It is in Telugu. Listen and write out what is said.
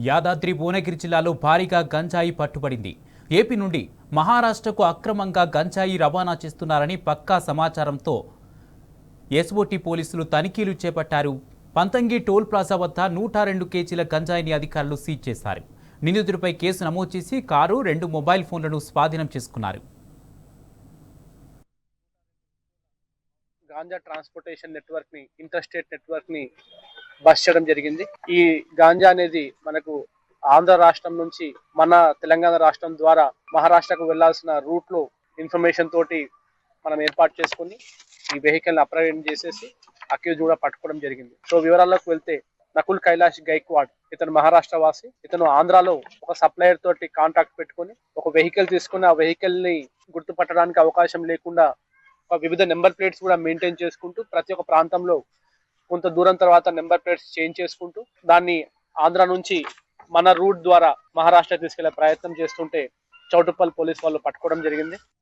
యాదాద్రి భువనగిరి జిల్లాలో భారీగా గంజాయి పట్టుబడింది. ఏపీ నుండి మహారాష్ట్రకు అక్రమంగా గంజాయి రవాణా చేస్తున్నారని పక్కా సమాచారంతో ఎస్ఓటీ పోలీసులు తనిఖీలు చేపట్టారు. పంతంగి టోల్ ప్లాజా వద్ద 102 కేజీల గంజాయిని అధికారులు సీజ్ చేశారు. నిందితుడిపై కేసు నమోదు చేసి కారు, 2 మొబైల్ ఫోన్లను స్వాధీనం చేసుకున్నారు. గాంజా ట్రాన్స్పోర్టేషన్ నెట్వర్క్ ని, ఇంటర్ స్టేట్ నెట్వర్క్ ని బస్ చేయడం జరిగింది. ఈ గాంజా అనేది మనకు ఆంధ్ర రాష్ట్రం నుంచి మన తెలంగాణ రాష్ట్రం ద్వారా మహారాష్ట్రకు వెళ్లాల్సిన రూట్ లో ఇన్ఫర్మేషన్ తోటి మనం ఏర్పాటు చేసుకుని ఈ వెహికల్ అప్రహెండ్ చేసేసి అక్యూజ్ కూడా పట్టుకోవడం జరిగింది. సో వివరాల్లోకి వెళ్తే నకుల్ కైలాష్ గైక్వాడ్ ఇతను మహారాష్ట్ర వాసి. ఇతను ఆంధ్రాలో ఒక సప్లయర్ తోటి కాంటాక్ట్ పెట్టుకుని ఒక వెహికల్ తీసుకుని ఆ వెహికల్ ని గుర్తుపట్టడానికి అవకాశం లేకుండా వివిధ నెంబర్ ప్లేట్స్ కూడా మెయింటైన్ చేసుకుంటూ ప్రతి ఒక్క ప్రాంతంలో కొంత దూరం తర్వాత నెంబర్ ప్లేట్స్ చేంజ్ చేసుకుంటూ దాన్ని ఆంధ్ర నుంచి మన రూట్ ద్వారా మహారాష్ట్ర తీసుకెళ్లే ప్రయత్నం చేస్తుంటే చౌటుప్పల్ పోలీస్ వాళ్ళు పట్టుకోవడం జరిగింది.